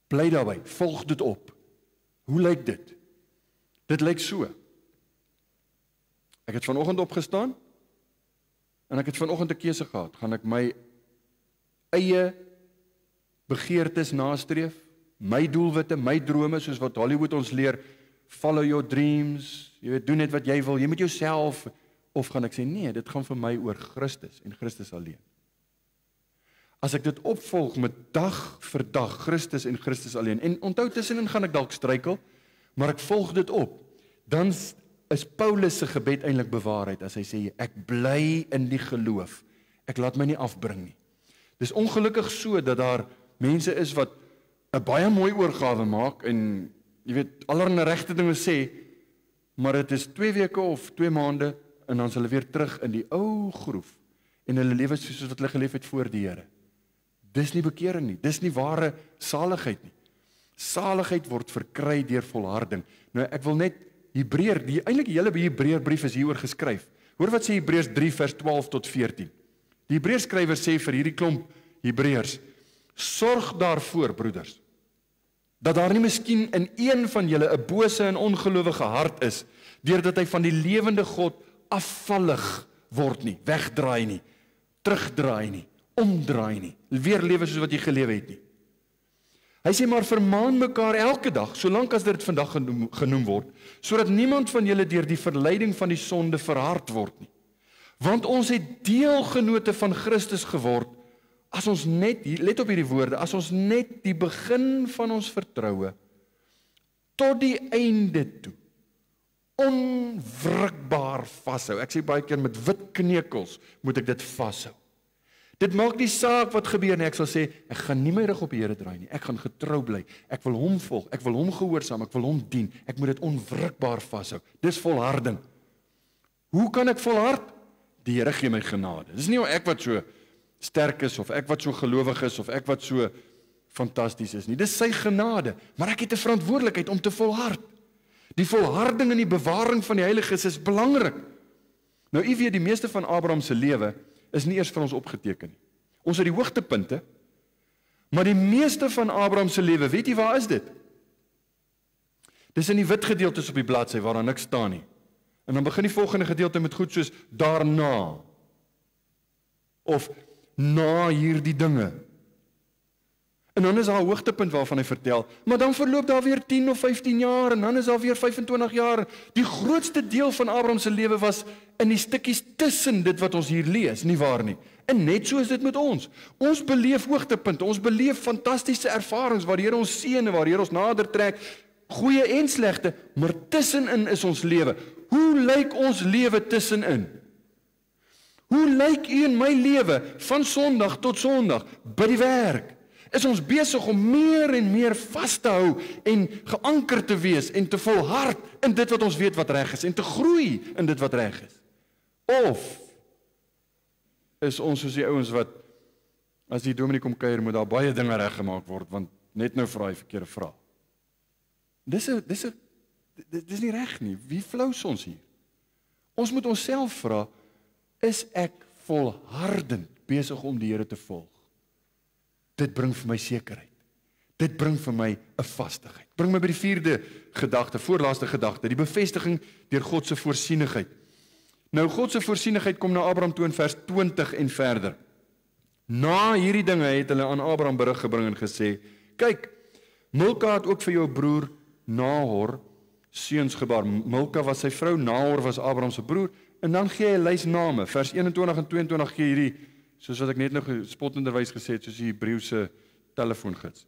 [SPEAKER 1] Bly daarby, volg dit op. Hoe lyk dit? Dit lyk so. Ek het vanoggend opgestaan, en ek het vanoggend 'n keuse gehad. Gaan ek my eie begeertes nastreef, my doelwitte, my drome, soos wat Hollywood ons leer, follow your dreams, jy weet, doen net wat jy wil, jy moet jouself, of gaan ek sê, nee, dit gaan vir my oor Christus, en Christus alleen. As ek dit opvolg met dag vir dag, Christus en Christus alleen, en onthou tussenin gaan ek dalk struikel, maar ek volg dit op, dan is Paulus se gebed eintlik bewaarheid, as hy sê, ek bly in die geloof, ek laat my nie afbring nie. Dis ongelukkig so, dat daar mense is wat 'n baie mooi oorgawe maak, en jy weet, allerlei regte dinge sê, maar dit is 2 weke of 2 maande, en dan is hulle weer terug in die ou groef, en hulle lewe soos wat hulle geleef het voor die Here. Dis nie bekering nie, dis nie ware saligheid nie. Saligheid word verkry deur volharding. Nou ek wil net eintlik die hele Hebreërbrief is hieroor geskryf. Hoor wat sê Hebreërs 3 vers 12 tot 14. Die Hebreërskrywer sê vir hierdie klomp Hebreërs, sorg daarvoor, broeders, dat daar nie miskien in een van julle 'n bose en ongelowige hart is, deurdat hy van die lewende God afvallig word nie, wegdraai nie, terugdraai nie, omdraai nie, weer lewe soos wat jy gelewe het nie. Hy sê maar vermaan mekaar elke dag, solank as dit vandag genoem word, sodat niemand van julle deur die verleiding van die sonde verhard word nie. Want ons het deelgenote van Christus geword, as ons net, let op hierdie woorde, as ons net die begin van ons vertroue tot die einde toe onwrikbaar vashou. Ek sê baie keer met wit knekels moet ek dit vashou. Dit maak nie saak wat gebeur nie, ek sal sê, ek gaan nie my rug op die Here draai nie, ek gaan getrou bly, ek wil hom volg, ek wil hom gehoorsaam, ek wil hom dien, ek moet dit onwrikbaar vashou. Dis volharding. Hoe kan ek volhard? Die Here gee my genade. Dis nie ek wat so sterk is, of ek wat so gelowig is, of ek wat so fantasties is nie. Dis sy genade, maar ek het 'n verantwoordelikheid om te volhard. Die volharding en die bewaring van die Heilige Gees is belangrik. Nou, u weet, die meeste van Abraham se lewe is nie eers vir ons opgeteken nie. Ons het die hoogtepunte, maar die meeste van Abraham se lewe, weet jy waar is dit? Dis in die wit gedeeltes op die bladsy waar daar niks staan nie. En dan begin die volgende gedeelte met goed soos daarna, of na hierdie dinge. En dan is daar 'n hoogtepunt waarvan hy vertel, maar dan verloop daar weer 10 of 15 jaar, en dan is daar weer 25 jaar. Die grootste deel van Abraham se lewe was in die stukkies tussen dit wat ons hier lees, nie waar nie? En net so is dit met ons. Ons beleef hoogtepunte, ons beleef fantastiese ervarings, waar die Here ons seën en waar die Here ons nader trek, goeie en slegte, maar tussenin is ons lewe. Hoe lyk ons lewe tussenin? Hoe lyk u en my lewe van Sondag tot Sondag by die werk? Is ons besig om meer en meer vas te hou en geanker te wees en te volhard in dit wat ons weet wat reg is en te groei in dit wat reg is? Of is ons soos die ouens wat, as die dominee kom kuier, moet daar baie dinge reggemaak word, want net nou vra hy verkeerde vrae. Dis nie reg nie. Wie flous ons hier? Ons moet onsself vra, is ek volhardend besig om die Here te volg? Dit bring vir my sekerheid. Dit bring vir my 'n vastigheid. Bring my by die 4de gedagte, voorlaaste gedagte, die bevestiging deur God se voorsienigheid. Nou, God se voorsienigheid kom na Abraham toe in vers 20 en verder. Na hierdie dinge het hulle aan Abraham berig gebring en gesê, kyk, Milka het ook vir jou broer Nahor seuns gebaar. Milka was sy vrou, Nahor was Abraham se broer, en dan gee hy 'n lys name. Vers 21 en 22 gee hierdie, soos wat ek net nou spottenderwys gesê het, soos die Hebreëse telefoongids.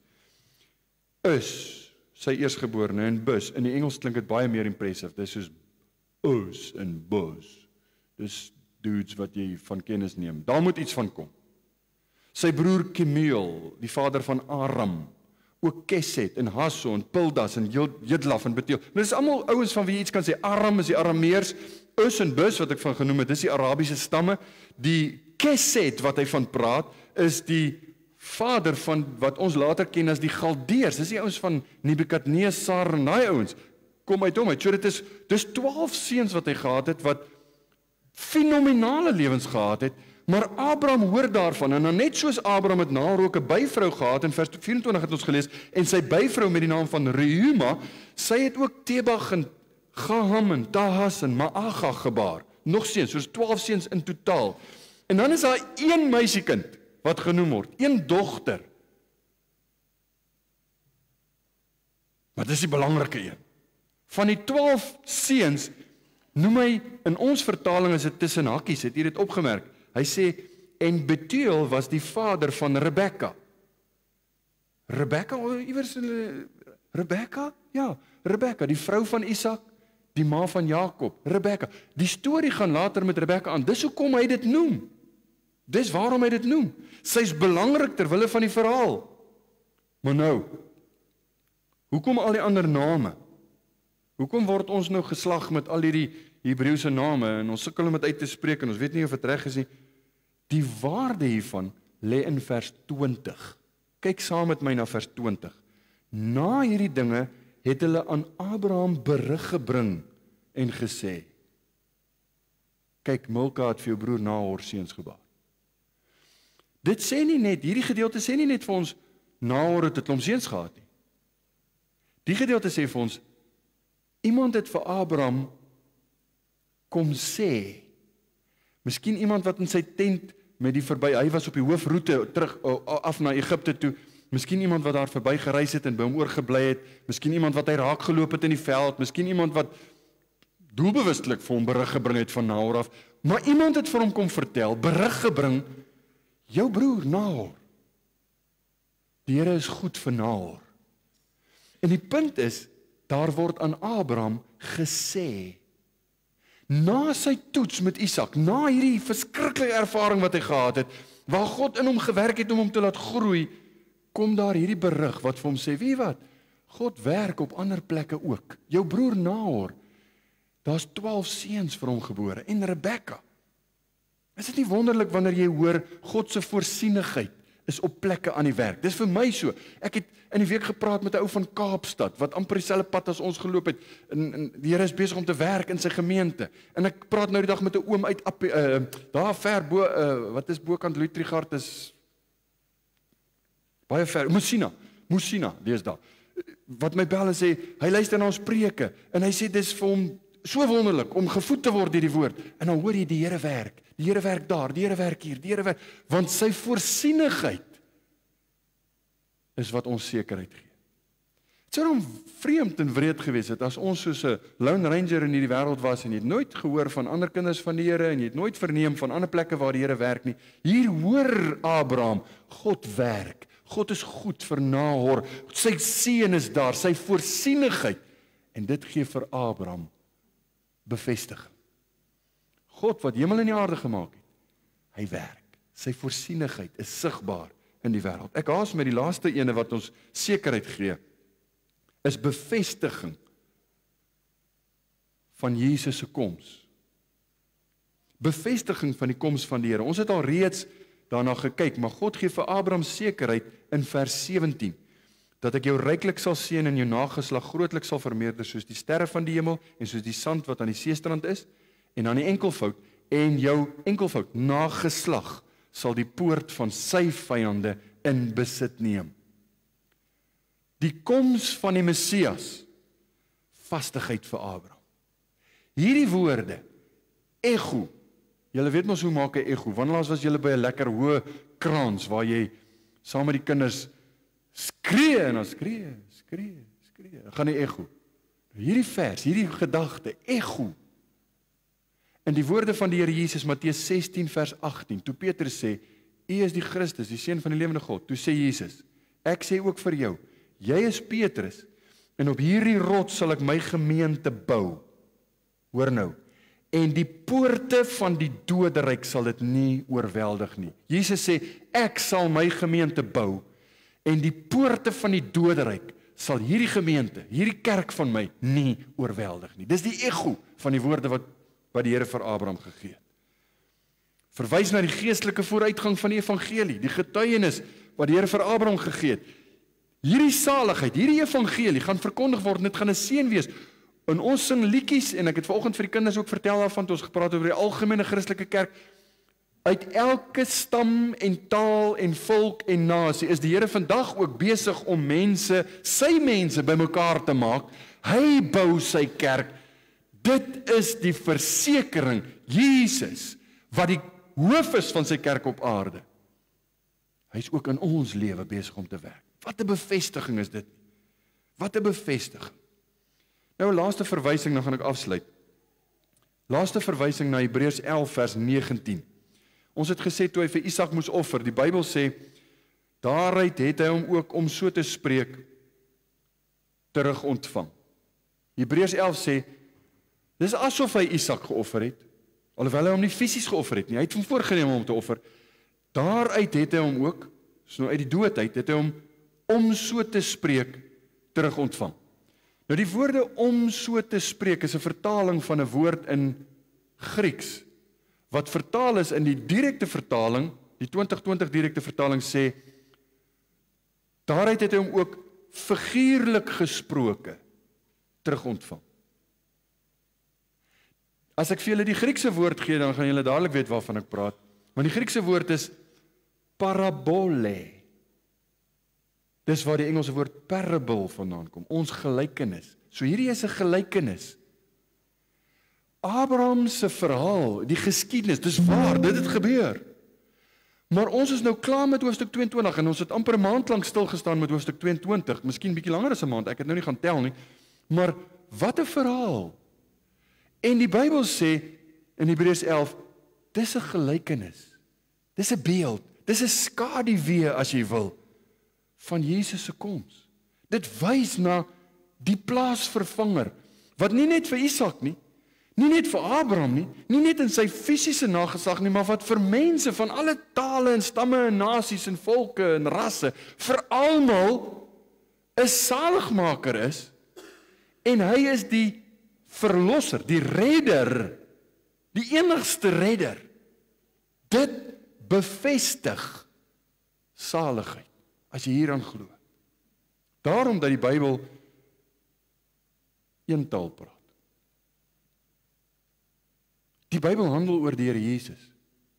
[SPEAKER 1] Is sy eersgeborene, en Bus, in die Engels klink dit baie meer impressive, dis soos Us en Bus. Dis dudes wat jy van kennis neem. Daar moet iets van kom. Sy broer Kemuel, die vader van Aram, ook Keset en Hasso en Pildas en Jidlaf en Beteel. Nou, dis almal ouens van wie jy iets kan sê. Aram is die Arameërs, Us en Bus wat ek van genoem het, dis die Arabiese stamme. Die Keset wat hy van praat, is die vader van wat ons later ken as die Galdeërs. Dis die ouens van Nebukadnesar en daai ouens kom uit hom uit. So dis 12 seuns wat hy gehad het, wat fenominale lewens gehad het, Maar Abraham hoor daarvan, en dan net soos Abraham het Nahor ook 'n byvrou gehad, in vers 24 het ons gelees, en sy byvrou met die naam van Reuma, sy het ook Tebach en Gaham en Tahas en Maaga gebaar. Nog seuns, soos 12 seuns in totaal. En dan is daar een meisiekind wat genoem word, een dogter. Maar dis die belangrike een. Van die 12 seuns noem hy, in ons vertaling is dit tussen hakkies, het jy dit opgemerk? Hy sê, en Betuel was die vader van Rebekka. Rebekka, iewers Rebekka? Ja, Rebekka, die vrou van Isak, die ma van Jakob, Rebekka. Die storie gaan later met Rebekka aan, dis hoekom hy dit noem. Dis waarom hy dit noem. Sy's belangrik ter wille van die verhaal. Maar nou, hoekom al die ander name? Hoekom word ons nou geslag met al hierdie Hebreëse name, en ons sukkel om dit uit te spreek, en ons weet nie of dit reg is nie. Die waarde hiervan lê in vers 20. Kyk saam met my na vers 20. Na hierdie dinge het hulle aan Abraham berig gebring en gesê, kyk, Milka het vir jou broer Nahor seuns gebaar. Dit sê nie net, hierdie gedeelte sê nie net vir ons, Nahor het 'n klomp seuns gehad nie. Die gedeelte sê vir ons, iemand het vir Abraham kom sê, miskien iemand wat in sy tent met die verby, hy was op die hoofroete terug af na Egipte toe, miskien iemand wat daar verby gereis het en by hom oorgebly het, miskien iemand wat hy raak geloop het in die veld, miskien iemand wat doelbewustelik vir hom berig gebring het van Nahor af, maar iemand het vir hom kom vertel, berig gebring, jou broer Nahor, die Here is goed vir Nahor. En die punt is, daar word aan Abraham gesê, na sy toets met Isak, na hierdie verskriklike ervaring wat hy gehad het, waar God in hom gewerk het om hom te laat groei, kom daar hierdie berig wat vir hom sê, wie wat? God werk op ander plekke ook. Jou broer Nahor, daar's 12 seuns vir hom gebore, en Rebekka. Is dit nie wonderlik wanneer jy hoor, God se voorsienigheid is op plekke aan die werk? Dis vir my so. Ek het in die week gepraat met 'n ou van Kaapstad, wat amper dieselfde pad as ons geloop het, en die Here is besig om te werk in sy gemeente, en ek praat nou die dag met 'n oom uit, daar ver bo, wat is bokant Luitrigard, is baie ver, Musina, lees daar, wat my bel en sê, hy luister na ons preke, en hy sê, dis vir hom so wonderlik, om gevoed te word deur die woord, en dan hoor jy die Here werk daar, die Here werk hier, die Here werk, want sy voorsienigheid is wat ons sekerheid gee. Het sou dan vreemd en wreed gewees het, as ons soos 'n lone ranger in hierdie wêreld was, en jy het nooit gehoor van ander kinders van die Here, en jy het nooit verneem van ander plekke waar die Here werk nie. Hier hoor Abraham, God werk, God is goed vir Nahor, sy seun is daar, sy voorsienigheid, en dit gee vir Abraham bevestiging. God wat hemel en die aarde gemaak het, hy werk, sy voorsienigheid is sigbaar in die wêreld. Ek haas met die laaste ene wat ons sekerheid gee, is bevestiging van Jesus se koms. Bevestiging van die koms van die Here. Ons het al reeds daarna gekyk, maar God gee vir Abraham sekerheid in vers 17, dat ek jou ryklik sal seën en jou nageslag grootlik sal vermeerder soos die sterre van die hemel en soos die sand wat aan die seestrand is, en dan die enkelvoud, en jou enkelvoud nageslag sal die poort van sy vyande in besit neem. Die koms van die Messias, vastigheid vir Abraham. Hierdie woorde, ego, julle weet mos hoe maak 'n ego, wanneer laas was julle by 'n lekker hoë kraans, waar jy saam met die kinders skree, en dan skree, gaan die ego. Hierdie vers, hierdie gedagte, ego, in die woorde van die Here Jesus, Matteus 16 vers 18, toe Petrus sê, U is die Christus, die Seun van die lewende God, toe sê Jesus, ek sê ook vir jou, jy is Petrus, en op hierdie rots sal ek my gemeente bou. Hoor nou, en die poorte van die doderyk sal dit nie oorweldig nie. Jesus sê, ek sal my gemeente bou, en die poorte van die doderyk sal hierdie gemeente, hierdie kerk van my, nie oorweldig nie. Dis die ego van die woorde wat die Here vir Abraham gegee het. Verwys na die geestelike vooruitgang van die evangelie, die getuienis wat die Here vir Abraham gegee het. Hierdie saligheid, hierdie evangelie gaan verkondig word, en dit gaan 'n seën wees. En ons sing liedjies, en ek het vanoggend vir die kinders ook vertel daarvan, toe ons gepraat oor die algemene Christelike kerk, Uit elke stam en taal en volk en nasie is die Here vandag ook besig om mense, sy mense bymekaar te maak. Hy bou sy kerk. Dit is die versekering, Jesus, wat die hoof is van sy kerk op aarde. Hy is ook in ons lewe besig om te werk. Wat 'n bevestiging is dit? Wat 'n bevestiging. Nou, laaste verwysing, dan gaan ek afsluit. Laaste verwysing na Hebreërs 11 vers 19. Ons het gesê toe hy vir Isak moes offer, die Bybel sê, daaruit het hy hom ook om so te spreek terug ontvang. Hebreërs 11 sê, dis asof hy Isak geoffer het, alhoewel hy hom nie fisies geoffer het nie, hy het hom voorgeneem om te offer. Daaruit het hy hom ook, so nou uit die dood uit, het hy hom om so te spreek terug ontvang. Nou die woorde om so te spreek is 'n vertaling van 'n woord in Grieks, wat vertaal is in die direkte vertaling, die 2020 direkte vertaling sê, daaruit het hy hom ook figuurlik gesproke terug ontvang. As ek vir julle die Griekse woord gee, dan gaan julle dadelik weet waarvan ek praat, maar die Griekse woord is parabole. Dis waar die Engelse woord parable vandaan kom, ons gelykenis. So hierdie is 'n gelykenis. Abraham se verhaal, die geskiedenis, dis waar, dit het gebeur. Maar ons is nou klaar met hoofstuk 22 en ons het amper 'n maand lank stil gestaan met hoofstuk 22, miskien bietjie langer as 'n maand, ek het nou nie gaan tel nie. Maar wat 'n verhaal. En die Bybel sê in Hebreërs 11, dis 'n gelykenis. Dis 'n beeld, dis 'n skaduwee as jy wil van Jesus se koms. Dit wys na die plaasvervanger wat nie net vir Isak nie net vir Abraham nie net in sy fisiese nageslag nie, maar wat vir mense van alle tale en stamme en nasies en volke en rasse vir almal 'n saligmaker is, en hy is die verlosser, die redder, die enigste redder. Dit bevestig saligheid as jy hieraan glo. Daarom dat die Bybel een taal praat. Die Bybel handel oor die Here Jesus.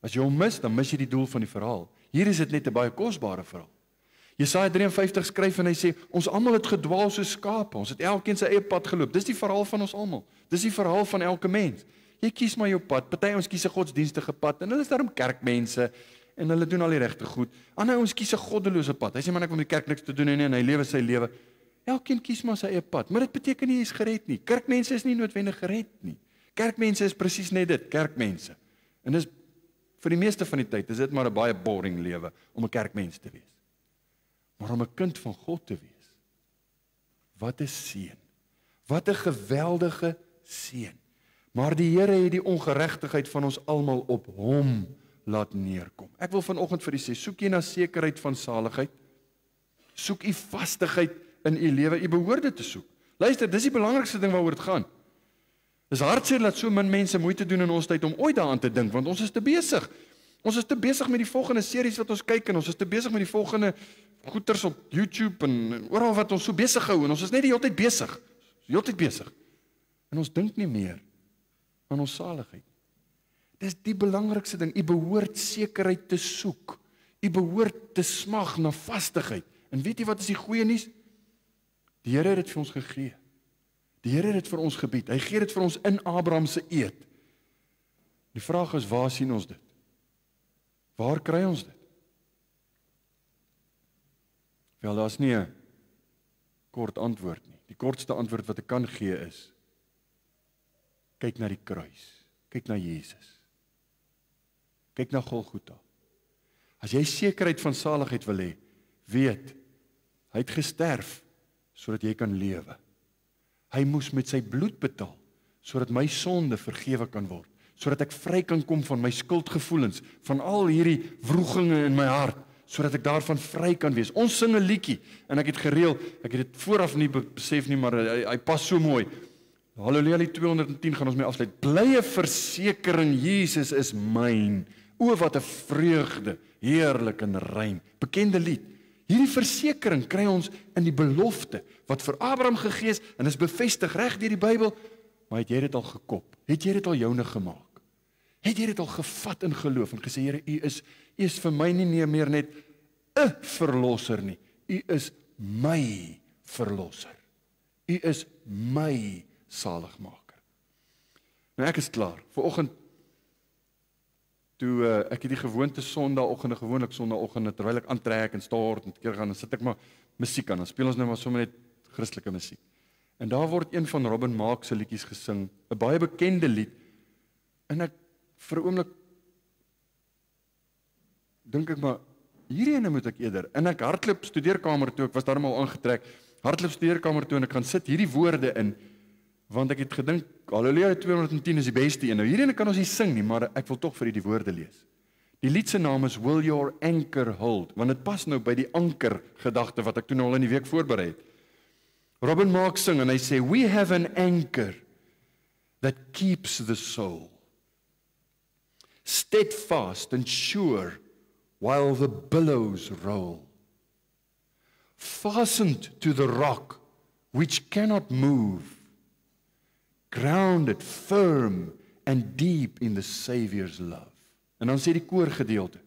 [SPEAKER 1] As jy hom mis, dan mis jy die doel van die verhaal. Hier is dit net 'n baie kosbare verhaal. Jesaja 53 skryf en hy sê, ons almal het gedwaal soos skape, ons het elkeen sy eie pad geloop. Dis die verhaal van ons almal. Dis die verhaal van elke mens. Jy kies maar jou pad. Party ons kies 'n godsdienstige pad en hulle is daarom kerkmense en hulle doen al die regte goed. Ander ons kies 'n goddelose pad. Hy sê man, ek wil met die kerk niks te doen hê nie en hy lewe sy lewe. Elkeen kies maar sy eie pad, maar dit beteken nie jy is gered nie. Kerkmense is nie noodwendig gered nie. Kerkmense is presies net dit, kerkmense. En dis vir die meeste van die tyd is dit maar 'n baie boring lewe om 'n kerkmens te wees. Maar om 'n kind van God te wees, wat 'n seën. Wat 'n geweldige seën. Maar die Here het die ongeregtigheid van ons almal op hom laat neerkom. Ek wil vanoggend vir u sê, soek jy na sekerheid van saligheid? Soek u vastigheid in u lewe? U behoort dit te soek. Luister, dis die belangrikste ding waaroor dit gaan. Dis hartseer dat so min mense moeite doen in ons tyd om ooit daaraan te dink, want ons is te besig. Ons is te besig met die volgende series wat ons kyk en ons is te besig met die volgende goeters op YouTube en oral wat ons so besig hou en ons is net die hele tyd besig. Die hele tyd besig. En ons dink nie meer aan ons saligheid. Dis die belangrikste ding. U behoort sekerheid te soek. U behoort te smag na vastigheid. En weet jy wat is die goeie nuus? Die Here het dit vir ons gegee. Die Here het dit vir ons gebied. Hy gee dit vir ons in Abraham se eed. Die vraag is, waar sien ons dit? Waar kry ons dit? Wel, daar's nie 'n kort antwoord nie. Die kortste antwoord wat ek kan gee is, kyk na die kruis. Kyk na Jesus. Kyk na Golgotha. As jy sekerheid van saligheid wil hê, weet, hy het gesterf sodat jy kan lewe. Hy moes met sy bloed betaal sodat my sonde vergewe kan word, sodat ek vry kan kom van my skuldgevoelens, van al hierdie wrogginge in my hart, sodat ek daarvan vry kan wees. Ons sing 'n liedjie en ek het gereël, ek het dit vooraf nie besef nie, maar hy pas so mooi. Halleluja, die 210 gaan ons mee afsluit. Blye versekering, Jesus is myn. O, wat 'n vreugde, heerlik en rein. Bekende lied. Hierdie versekering kry ons in die belofte wat vir Abraham gegee is en is bevestig reg deur die Bybel. Maar het jy dit al gekop? Het jy dit al joune gemaak? Het jy dit al gevat in geloof en gesê, Here, U is vir my nie meer net 'n verlosser nie. U is my verlosser. U is my saligmaker. Nou ek is klaar. Vanoggend toe ek het die gewoonte Sondagoggende, gewoonlik Sondagoggende terwyl ek aantrek en stort en keer gaan, dan sit ek maar musiek aan. Dan speel ons nou maar sommer net Christelike musiek. En daar word een van Robin Mark se liedjies gesing, 'n baie bekende lied. En ek vir 'n oomblik dink ek maar hierdie ene moet ek eerder. En ek hardloop studeerkamer toe, ek was daarom al aangetrek. Hardloop studeerkamer toe en ek gaan sit hierdie woorde in, want ek het gedink Halleluja 210 is die beste een. Nou hierdie ene kan ons nie sing nie, maar ek wil tog vir u die woorde lees. Die lied se naam is Will Your Anchor Hold, want dit pas nou by die anker gedagte wat ek toe nou al in die week voorberei het. Robin Mark sing en hy sê, we have an anchor that keeps the soul steadfast and sure while the billows roll, fastened to the rock which cannot move, grounded firm and deep in the Savior's love. En dan sê die koorgedeelte,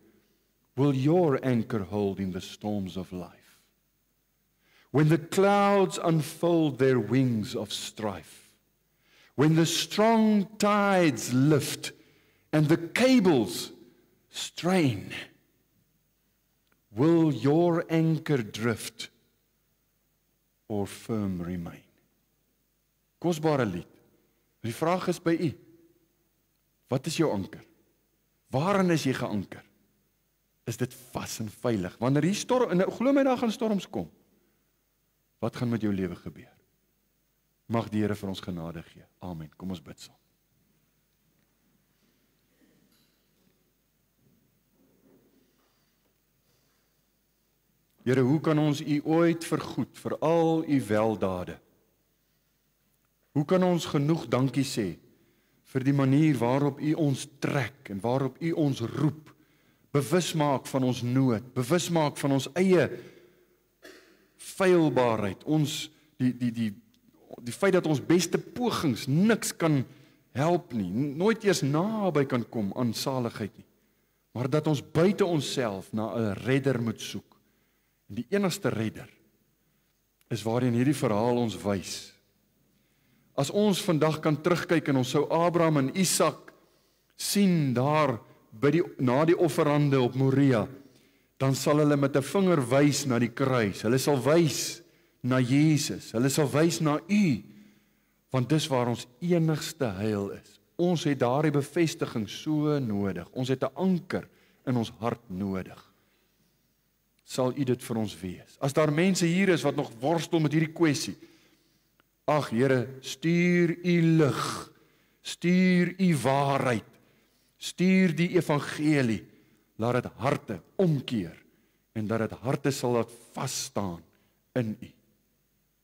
[SPEAKER 1] will your anchor hold in the storms of life? When the clouds unfold their wings of strife, when the strong tides lift and the cables strain, will your anchor drift or firm remain? Kosbare lied. Die vraag is by u, wat is jou anker? Waarin is jy geanker? Is dit vas en veilig? Wanneer die storm, en glo my, daar gaan storms kom. Wat gaan met jou lewe gebeur? Mag die Here vir ons genade gee. Amen. Kom ons bid saam. Here, hoe kan ons u ooit vergoed vir al u weldade? Hoe kan ons genoeg dankie sê vir die manier waarop u ons trek en waarop u ons roep, bewus maak van ons nood, bewus maak van ons eie feilbaarheid, ons die feit dat ons beste pogings niks kan help nie, nooit eers naby kan kom aan saligheid nie, maar dat ons buite onsself na 'n redder moet soek. En die enigste redder is waarin hierdie verhaal ons wys. As ons vandag kan terugkyk en ons sou Abraham en Isak sien daar na die offerande op Moria, dan sal hulle met 'n vinger wys na die kruis. Hulle sal wys na Jesus. Hulle sal wys na u, want dis waar ons enigste heil is. Ons het daardie bevestiging so nodig. Ons het 'n anker in ons hart nodig. Sal u dit vir ons wees? As daar mense hier is wat nog worstel met hierdie kwessie, ag Here, stuur u lig, stuur u waarheid, stuur die evangelie, laat dit harte omkeer en dat dit harte sal laat vas staan in u.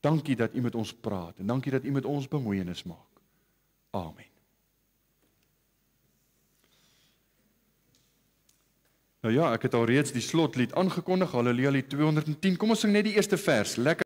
[SPEAKER 1] Dankie dat u met ons praat en dankie dat u met ons bemoeienis maak. Amen. Nou ja, ek het al reeds die slotlied aangekondig, Halleluja lied 210. Kom ons sing net die eerste vers. Lekker